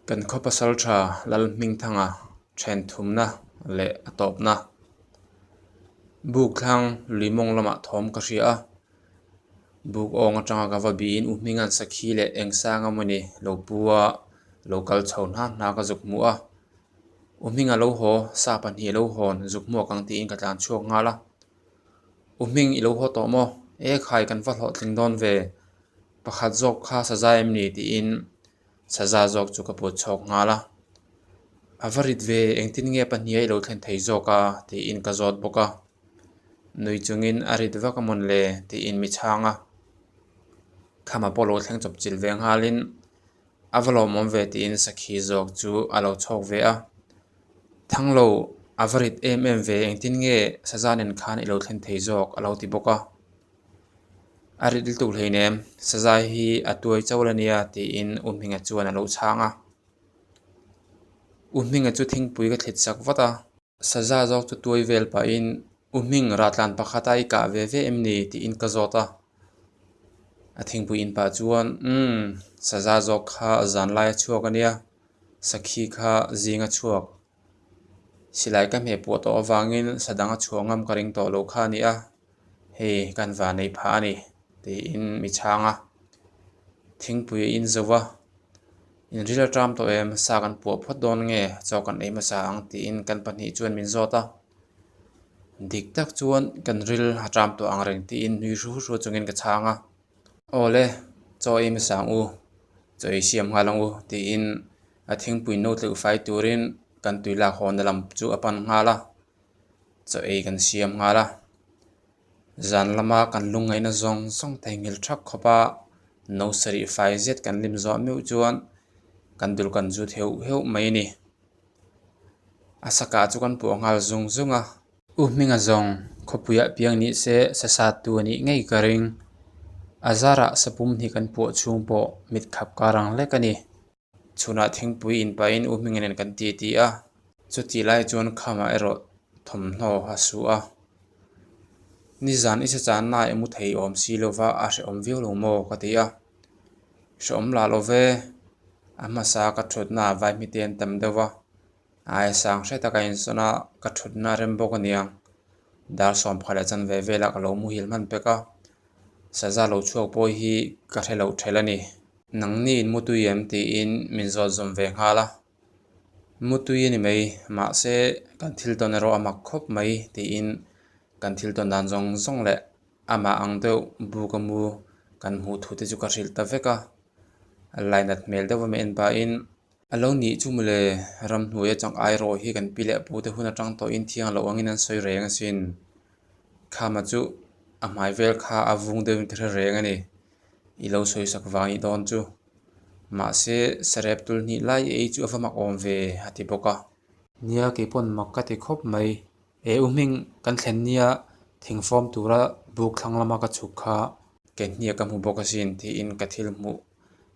kan kho pasal tha lal ming thanga then thumna le atopna buk thang limong lama thom ka hria buk ong atanga ka vabiin uhmingan sakhi le engsanga mani lopua local chhon na ka zukmuwa uhminga lo ho sa pan hi lo hon zukmu kang ti in ka tlan chuak ngala uhming i lo ho to mo e khai kan va hlo tling don ve pakhat zok kha sazaim ni ti in saza zok chu ka pu chok ngala avarit ve engtin nge pahnia i lo thlen thei zoka ti in ka zot boka nui chungin arit vakamon le ti in mi changa khama polo thleng chop chil ve ngalin avalo mom ve ti in sakhi zok chu alo chok ve a thanglo avarit em ve engtin nge sazanen khan i lo thlen thei zok alo ti boka arit dil tu hleinem sajai hi atuai chawlania ti in umhinga chuan alo changa umhinga chu thingpui ka thlit sak wata saza jok chu tuai vel pa in umhing ratlan pakhata I ka ve ve emni ti in ka zota a thingpui in pa chuan saza jok kha zan lai chuak ania sakhi kha zinga chuak silai ka me pu to awangin sadanga chuangam ka ring to lo kha ni a hei kan va nei pha ani ti in mi changa thingpui in zowa in rila tram to em sa kan pu phot don nge chokan ei ma sang ti in kan pani chuan min zota dik tak chuan kan ril hatram to ang reng ti in nui ru ru chungin ka changa ole cho ei ma sang u choi siam ngalang u ti in a thingpui no tlu fai turin kan tuila hon lam chu apan ngala cho ei kan siam ngala zan lama kan lungai na zong song thengil thak khopa no sari fai zet kan lim zo meu chuan kan dul kan zu theu heu mai ni asaka chu kan pu ngal zung zunga uhminga zong khopuya piang ni se sasa tu ni ngei karing azara sapum ni kan pu chung po mit khap karang lekani chuna thingpui in pa in uhmingen kan ti ti a chu ti lai chuan khama ero thom hno hasu a nizan isa chan na emu thei om si lova a hre om viu lo mo ka ti a shom la lo ve ama sa ka thut na vai mi ten tam dewa ai sang hre ta ka in sona ka thut na rem bok aniang dar som phala chan ve ve la ka lo mu hil man peka saza lo chuak poi hi ka thelo thelani nangni in mutu yem ti in min zol zom ve ngala mutu ni mai ma se kan thil ton ro ama khop mai ti in kan thil ton dan zong zong le ama ang deuh bu ka mu kan mu thu te chu ka hril ta veka lainat mel dewa me en pa in alo ni chu mule ram hnuya chang ai ro hi kan pile pu te hun atang to in thiang lo angin an soi reng asin khama chu a mai vel kha avung de thre reng ani I lo soi sak wangi don chu ma se sarep tul ni lai ei chu afamak om ve hati boka nia ke pon makka te khop mai e uming kan thlen nia thingform tura buk thanglama ka chukha ke nia ka mu boka sin ti in ka thil mu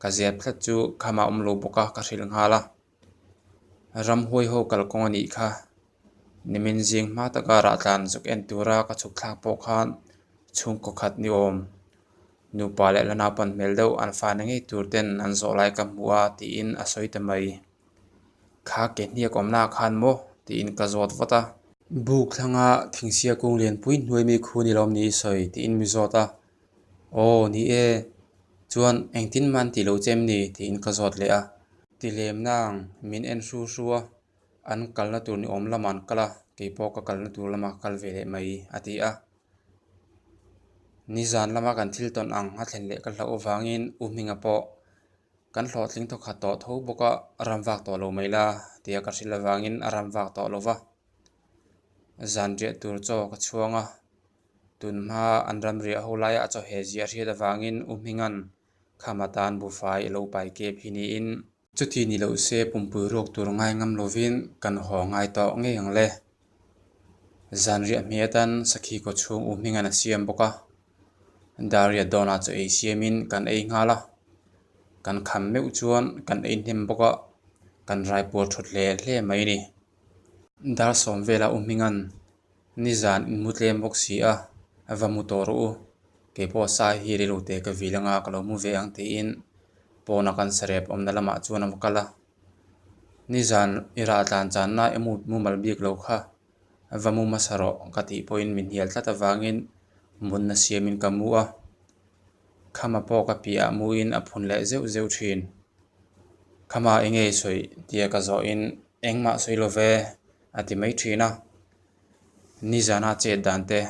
ka zep thlat chu khama lo boka ka hril ngala ram hoi ho kal kong ani kha nimin jing ma taka ra tlan zuk en tura ka chuk thak po khan chung ko khat ni om nu pale lana pan mel deuh an fa na ngei tur ten an zo lai ka muwa ti in a soi ta mai kha ke nia komna khan mo ti in ka zot wata buk thanga thingsia kung lian pui hnuai mi khu ni lom ni soi ti in mi zota o ni e chuan engtin man ti lo chem ni ti in ka zot le a ti lem nang min en hru hruwa an kalna tur ni om laman kala ke po ka kalna tur lama kal ve le mai ati a nizan lama kan thil ton ang ha thlen le ka hlo wangin umhinga po kan hlo tling to kha to tho boka ramwak to lo maila tia ka hril wangin ramwak to lova zan je tur cho ka chuanga tunma anram ria holai a cho he zia ria da wangin umhingan khamatan bu fai lo pai ke phini in chuti ni lo se pumpu rok tur ngai ngam lovin kan ho ngai to nge yang le zan ria miatan sakhi ko chung umhingan a siam boka daria dona cho ei siamin kan ei ngala kan kham meu chuan kan ei hnem boka kan rai por thut le hle mai ni dar som vela umhingan nizan in mutlem bok si a avamu toru ke po sa hi ri lo te ka vilanga ka lo mu ve ang te in pona kan sarep omna lama chuan am kala nizan ira tlan chan na emu mumal biak lo kha vamu masaro kati point min hial tlata wangin mun na siamin kamua khama po ka pia muin aphun le zeu zeu thin khama enge soi tia ka zo in engma soi lo ve ati mai thina nizana che dante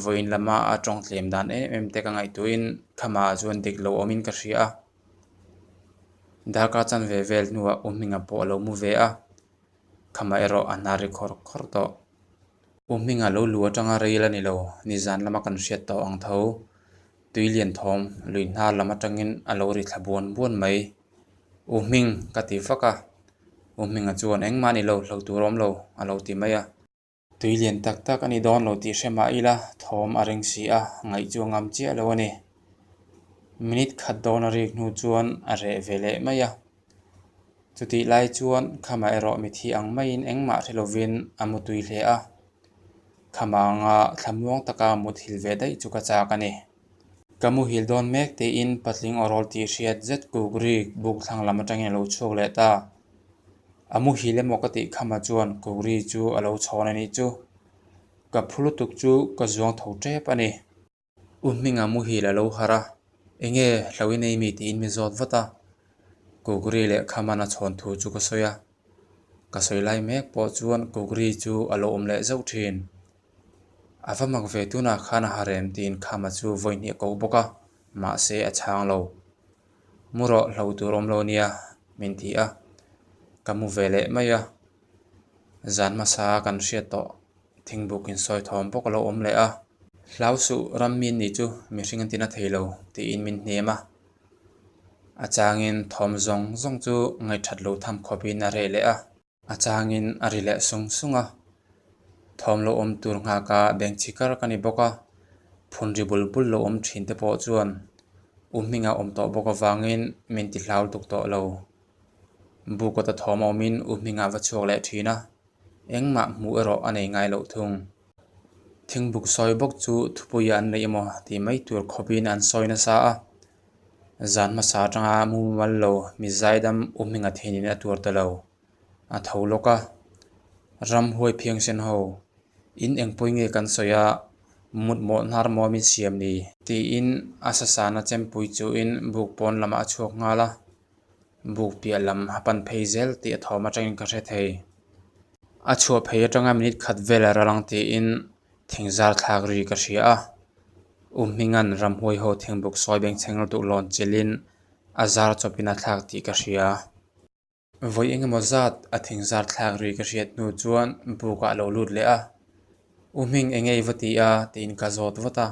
voin lama atong tlem dan em te ka ngai tuin khama chuan dik lo omin ka hria daka chan ve vel nuwa umminga po lo mu ve a khama ero anari khor khor to umminga lo lu atanga reila ni lo nizan lama kan hriat to ang tho tuilian thom luinha lama tangin alo ri thlabon bon mai umming kati faka umminga chuan engma ni lo turom lo alo ti mai a tuilian tak tak ani don lo ti hrema ila thom areng si a ngai chu ngam chia lo ani minute khat don a rik nu chuan a re vele mai a chuti lai chuan khama ero mi thi ang mai in engma thilovin amu tui hle a khama nga thlamuang taka mu thil ve dai chu ka chak ani kamu hil don mek te in patling orol ti hriat zet kugri buk thlang lama tangin lo chuk le ta amu hile mokati khama chuan kugri chu alo chhon ani chu ka phulutuk chu ka zuang tho trep ani umminga mu hila lo hara enge hlawinei mi ti in mi zot vata kugri le khama na chhon thu chu ka soya ka soi lai mek po chuan kugri chu alo om le zau thin avamak ve tuna khana harem tin khama chu voin hi ko boka ma se a chang lo muro hlo turom lo nia min ti a kamu vele maya zan ma sa kan hriat to thingbukin soi thom pok lo om le a hlausu rammin ni chu mi hringan tina theilo ti in min hnema achangin thom zong zong chu ngai that lo tham khopin a re le a achangin ari le sung sunga thom lo om tur nga ka beng chikar kani boka phunri bulbul lo om thin te po chuan umminga om to boka wangin min ti hlaul tuk to lo buko ta thom omin umminga wa chuak le thina engma mu ero anei ngai lo thung thingbuk soi bok chu thupuya an nei mo ti mai tur khopin an soina sa a zan ma sa tanga mu mal lo mi zaidam umminga thenin a tur ta lo a tholoka ram hoi phiang sen ho in engpoi nge kan soya mut mo nar mo mi siam ni ti in asasana chempui chu in buk pon lama chuak ngala buk pia lam hapan pheizel ti thoma tangin ka hre thei a chhuwa phei atanga minute khat vela ralang ti in thingzar thlak ri ka hria a ummingan ramhoi ho thingbuk soi beng chenglo tu lon chilin azar chopina thlak ti ka hria voi engemaw zat a thingzar thlak ri ka hriat nu chuan buka lo lut le a umhing engei vati a tin ka zot vata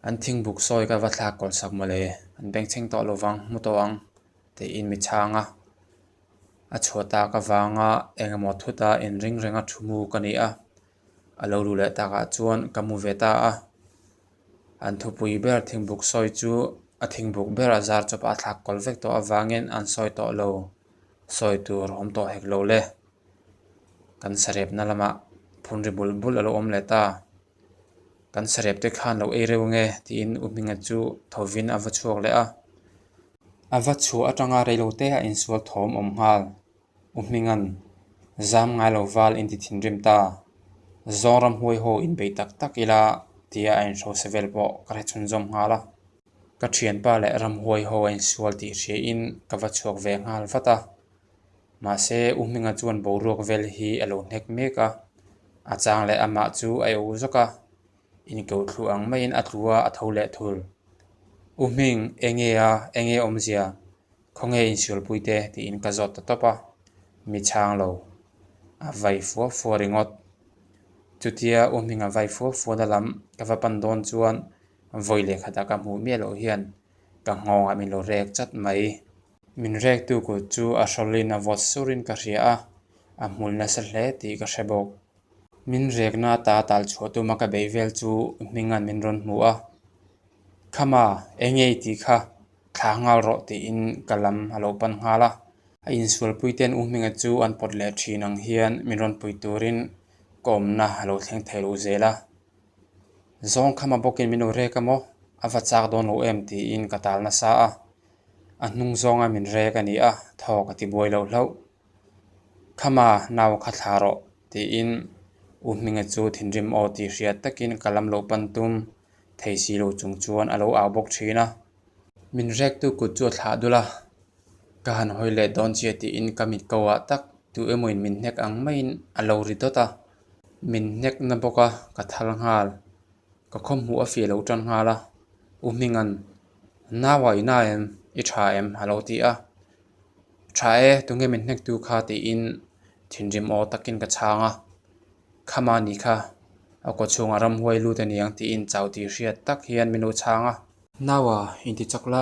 an thingbuk soi ka va thlak kol sak male an beng cheng to lowang mutoang te in mi changa a chhuata ka wanga engemaw thuta in ring renga thumu kani a alo lu le taka chuan kamu veta a an thupui ber thingbuk soi chu a thingbuk ber azar chop a thlak kol vek to awangin an soi to lo soi tur hom to hek lo le kan sarep na lama phunri bulbul alo om le ta kan sarep te khan lo ei reu nge tin umminga chu thovin awa chuak le a awa chu atanga reilo te a in sual thom om ngal ummingan zam ngai lo wal in ti thinrim ta zoram huai ho in be tak tak ila tia ein ro sevel po kare chun zom ngala ka thian pa le ram huai ho in sual ti hre in ka wa chuak ve ngal fata ma se umminga chuan boruak vel hi alo nek meka achang le ama chu ai u zoka in ko thlu ang mai in atlua a thole thul uming enge omzia khonge in sul puite ti in ka zot ta topa mi chang lo a vai fo ringot chutia uminga vai fo dalam ka va pan don chuan voile khata ka mu me lo hian ka ngonga min lo rek chat mai min rek tu ko chu a sholina vot surin ka ria a mulna sa hle ti ka hrebok min rek na ta tal chotu maka beivel chu mingan min ron mu a khama engei ti kha thangal ro ti in kalam halo pan ngala a in sul puiten minga chu an pot le thinang hian min ron pui turin kom na halo thleng thelu zela zong khama bokin min re kamo awa chak don lo em ti in katal na sa a hnung zonga min re ka ni a thọ ka ti boi lo lo khama naw kha tharo ti in minga chu thinrim o ti hriat takin kalam lo pantum theisi lo chung chuan alo aw bok thina min rek tu kut chu thla dula ka han hoile don chi ti in kamit kawa tak tu emoin min nek ang main alo ri dota min nek na boka ka thal ngal ka khom hu a fi lo tan ngala mingan nawa ina em I tha em alo ti a tha e tunge min nek tu kha ti in thinrim o takin ka changa khama ni kha a ko chunga ram huai lu te niang ti in chau ti hriat tak hian minu changa nawa inti chakla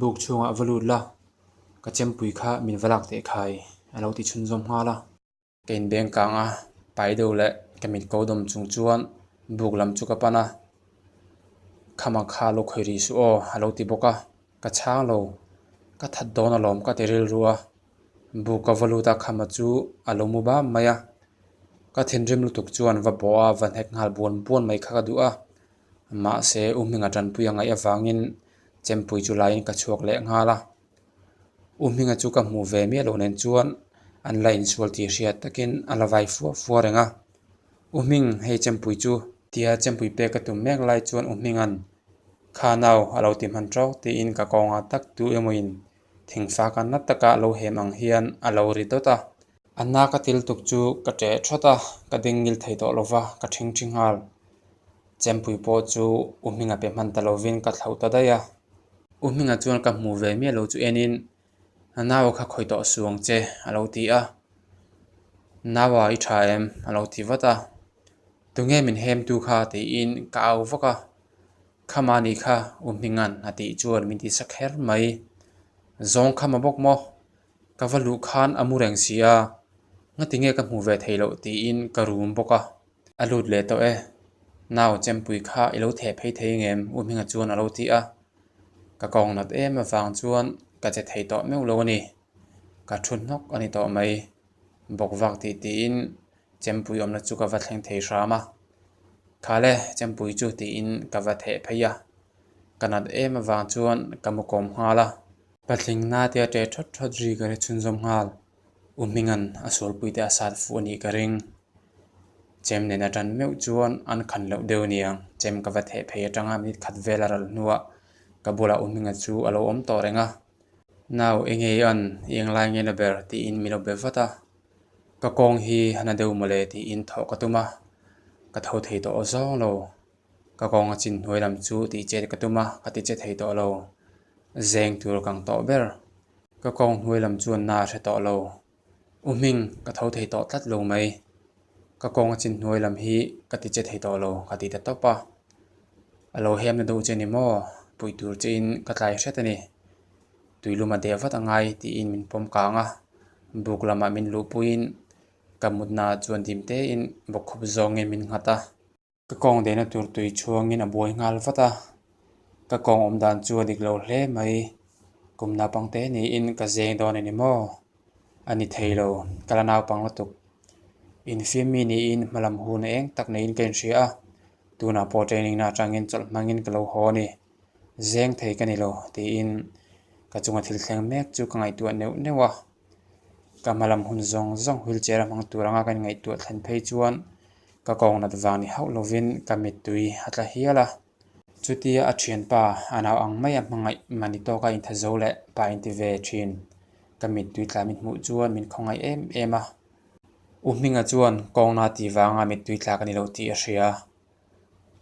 buk chunga valut la ka chempui kha min valak te khai alo ti chun zom hala kein beng kanga pai do le kamit ko dom chung chuan buk lam chu ka pana khama kha lo khoiri su o alo ti boka ka chang lo ka that don alom ka teril ruwa buk ka valuta khama chu alo mu ba maya ka thinrim lutuk chuan va boa van hek ngal buon mai kha du a ma se minga tan puyanga ya wangin chempui chu lain ka chuak le ngala minga chu ka mu ve me lo nen chuan an lain sual ti hriat takin ala vai fu renga ming hei chempui chu tia chempui pe ka tum mek lai chuan mingan kha naw alo ti man tro ti in ka konga tak tu emoin thingfa kan na taka lo hem ang hian alo ri dota anna ka til tuk chu ka te thota ka dingil thei to lova ka thing hal chempui po chu minga pe man talovin ka thlau ta daya minga chuan ka mu ve me lo chu enin naw kha khoi to suang che alo ti a nawa I tha em alo ti wata tunge min hem tu kha ti in ka au waka khama ni kha mingan ati chuan min ti sakher mai zong khama bok mo ka valu khan amureng sia ngatinge ka mu ve theilo ti in ka rum boka alut le to e naw chempui kha ilo the phei thei ngem minga chuan alo ti a ka kong nat em awang chuan ka che thei to meu lo ni ka thun nok ani to mai bok wak ti in chempui omna chu ka va thleng thei rama khale chempui chu ti in ka va the pheya kanat em awang chuan kamukom hala patling na tia te thot ri ka re chun zom ngal mingan asol pui te asat fu ani ka ring chem ne na tan meu chuan an khan lo deu niang chem ka va the phei atanga mi khat velaral nuwa kabula minga chu alo om to renga naw engei an eng lai nge na ber ti in milo be vata ka kong hi hana deu mole ti in tho ka tuma ka tho thei to zong lo ka kong a chin hnuai chu ti che ka tuma ka ti che thei to lo zeng tur kang to ber ka kong hnuai lam chuan na hre to lo ming ka tho thei to tlat lo mai ka kong a chin hnuai lam hi ka ti che thei to lo ka ti ta topa alo hem na do che ni mo pui tur che in ka tlai hret ani tuiluma devat angai ti in min pom kanga buklama min lu puin kamutna chuan dim te in bokhup zong in min ngata ka kong de na tur tui chuang in a boi ngal vata ka kong om dan chu dik lo hle mai kumna pangte ni in ka zeng don ani mo ani theilo kala naw pang latuk in fimi ni in malam hun eng tak nei in ken ria tuna po training na tangin chol mangin kalo ho ni zeng thei kani lo ti in ka chunga thil thleng mek chu ka ngai tu neu newa ka malam hun zong wheelchair mang turanga kan ngai tu thlan phei chuan ka kong nat wani hau lovin ka mit tui atla hiala chutia a thian pa anaw ang mai a mangai mani to ka in thazo le pa in ti ve thin ka mit tui tla min mu chuan min khongai em a minga chuan kong na ti wanga mit tui tla kani lo ti a hria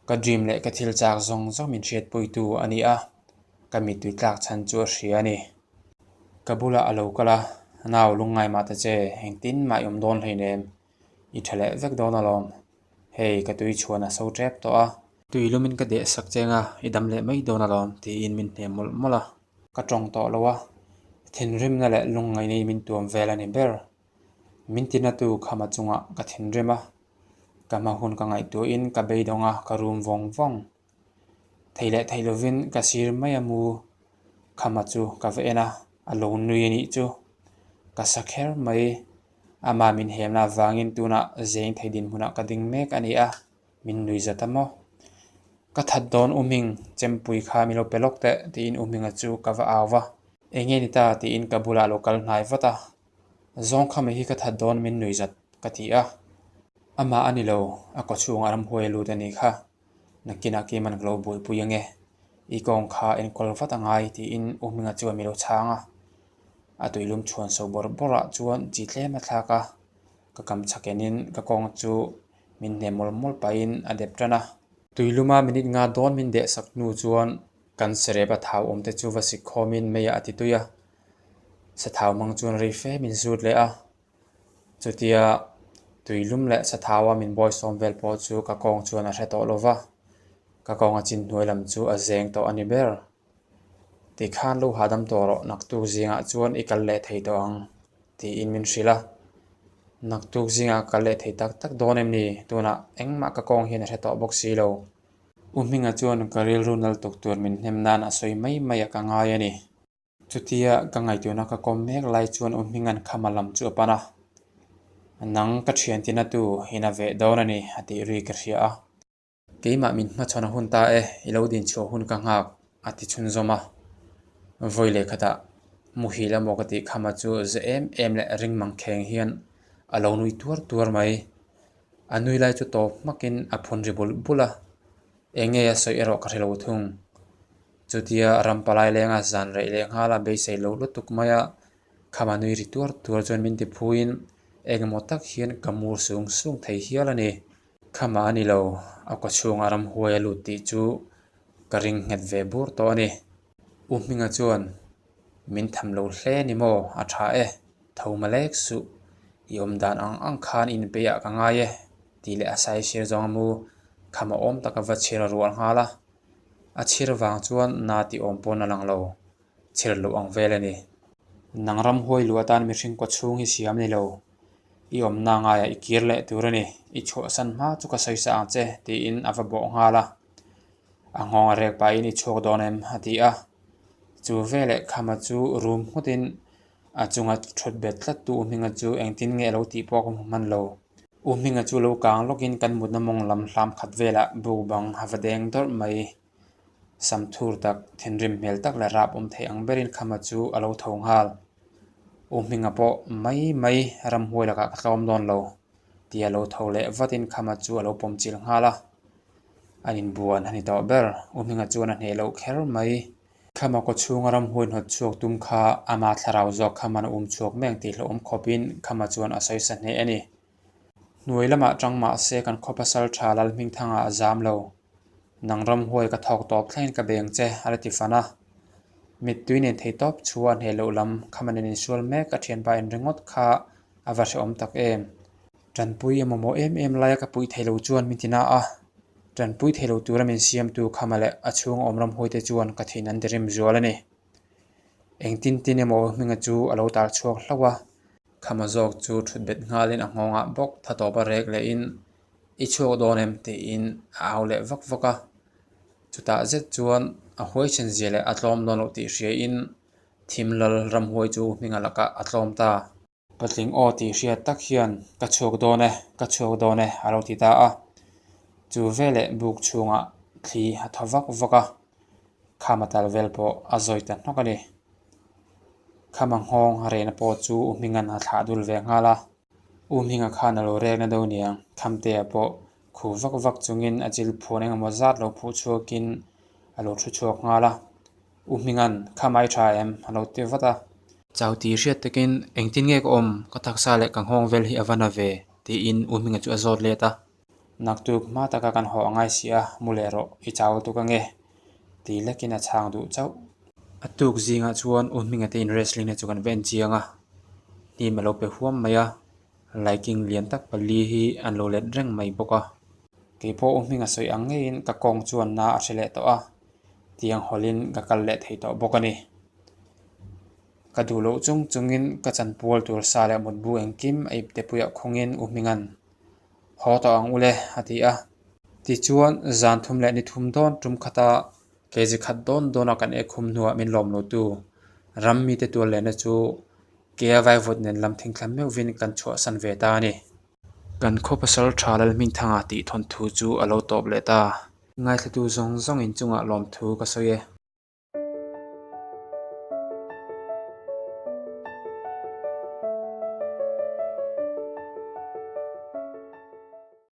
ka dream le ka thil chak zong min hriat pui tu ani a ka mit tui tlak chan chu a hria ni kabula alo kala naw lungai ma ta che hengtin mai don hlei nem I thale vek don alom hei ka tui chuan a so trap to a tui lumin ka de sak chenga idam le mai don alom ti in min hne mol mola ka tong to lowa thin rim na le lungai nei min tuam vel ani ber min tina tu khama chunga ka thin rima ka ma hun ka ngai tu in ka beidonga ka room vong theile theilovin ka sir mai amu khama chu ka vena alone nui ani chu ka sakher mai ama min hemna wangin tuna zeng theidin huna ka ding mek ani a min nui zatamo ka that don chempui kha milo pelok te tin minga chu ka wa awa enge ni ta ti in kabula local nai vata zong khami hi ka that don min nui zat ka ti a ama ani lo a ko chung aram hoi lu ta ni kha nakina ki man glo bui puyange I kong kha en kol vata ngai ti in uminga chu mi lo changa a tuilum chuan so bor bora chuan chi tle ma thlaka ka kam chakenin ka kong chu min ne mol mol pain adep tana tuiluma minit nga don min de sak nu chuan kan sereba thau omte chu va sik khomin meya atituya sa thau mang chuan ri fe min zut le a chutia tuilum le sa thawa min boy som vel po chu ka kong chuan a hreto lova ka kong a chin hnuai lam chu a zeng to ani ber ti khan lo hadam toro naktu zinga chuan ikal le thei to ang ti in min hrila naktu zinga kal le thei tak tak donem ni tuna engma ka kong hin hreto box si lo uminga chuan karil runal tok tur min hnemnan a soi mai mai ka ngai ani chutia ka ngai tuna ka kom mek lai chuan umingan khamalam chu pana nang ka thian tina tu hina ve donani ati ri ka hria a keima min ma chona hun ta e ilo din chu hun ka ngak ati chun zoma voile khata muhila mokati khama chu zem em le ring mang kheng hian alo nui tur mai anui lai chu to makin a phun ri bula enge ya soi ero ka relo thung chutia rampalai lenga zan rei le ngala be sei lo lutuk maya khama nui ri tur chon min ti phuin engmo tak hian kamur sung sung thei hialani khama ani lo ako chung aram huai lu ti chu karing nget ve bur to ani uminga chuan min tham lo hle ni mo a tha e thomalek su yom dan ang khan in pe ya ka nga ye ti le asai shir zong mu khama om taka va chira rual ngala a chir wang chuan na ti om pon alang lo chir lo ang vele ni nangram hoi lu atan mi hring ko chung hi siam ni lo I om na nga ya ikir le turani I cho san ma chu ka sai sa che ti in ava bo ngala angong rek pa in I chok donem hati a chu vele khama chu room hutin a chunga thot bet tlat tu minga chu engtin nge lo ti pok man lo minga chu lo kang login kan mut na mong lam hlam khat vela bu bang havadeng dor mai sam thur tak thenrim mel tak la rap thei ang berin khama chu alo thong hal minga po mai ram hoi la ka tlom don lo ti alo thole vatin khama chu alo pom chil ngala anin buan hani to ber minga chu na ne lo kher mai khama ko chung ram huin hot chuak tum kha ama tharau zok khaman chuak meng ti hlom khopin khama chuan asai sa ne ani nuai lama tangma se kan khopasal thalal ming thanga azam lo nangram huai ka thok top thlain ka beng che arati fana mit tuinin thei top chuan he lo lam khamanin in sual mek ka thian ba in ringot kha avar om tak em tran pui emomo em lai ka pui thelo chuan mitina a tran pui thelo tura min siam tu khamale achung omram hoite chuan ka thin an derim zualani engtin tin emo minga chu alo tar chuak hlawa khama jok chu thut bet ngalin angonga bok thato ba rek le in I chok donem te in aule vak vaka chuta zet chuan a hoi chen zele atlom don lo ti hria in thimlal ram hoi chu minga laka atlom ta patling o ti hria tak hian ka chok done alo ti ta a chu vele buk chunga thli hathawak vaka khamatal vel po azoita nokani khamang hong harena po chu mingan a thla dul ve ngala minga khana lo rek na do niang khamte po khu vak chungin achil phoneng mo zat lo phu chuakin alo thu chuak ngala mingan khamai tha em alo te vata chauti hriat takin engtin ngek om ka thaksa le kang hong vel hi avana ve ti in minga chu azot le ta naktuk ma taka kan ho angai sia mulero I chaw tu ka nge ti lekina chang du chau atuk zinga chuan minga te in wrestling na chu kan ven chianga ni malo pe huam maya liking lian tak pali hi an lo let reng mai boka ke po minga soi angein ka kong chuan na a hrele to a tiang holin ka kal le thei to bokani ka du lo chungin ka chan pol tur sa le mut bu engkim ai te puya khongin mingan ho to ang ule hati a ti chuan zan thum le ni thum don tum khata keji khat don kan e khum nuwa min lom lo tu ram mi te tu le na chu ke vai vot nen lam thing thlam meu vin kan chho san ve ta ni kan khopasal thalal min thanga ti thon thu chu alo top le ta ngai thatu zong in chunga lom thu ka soye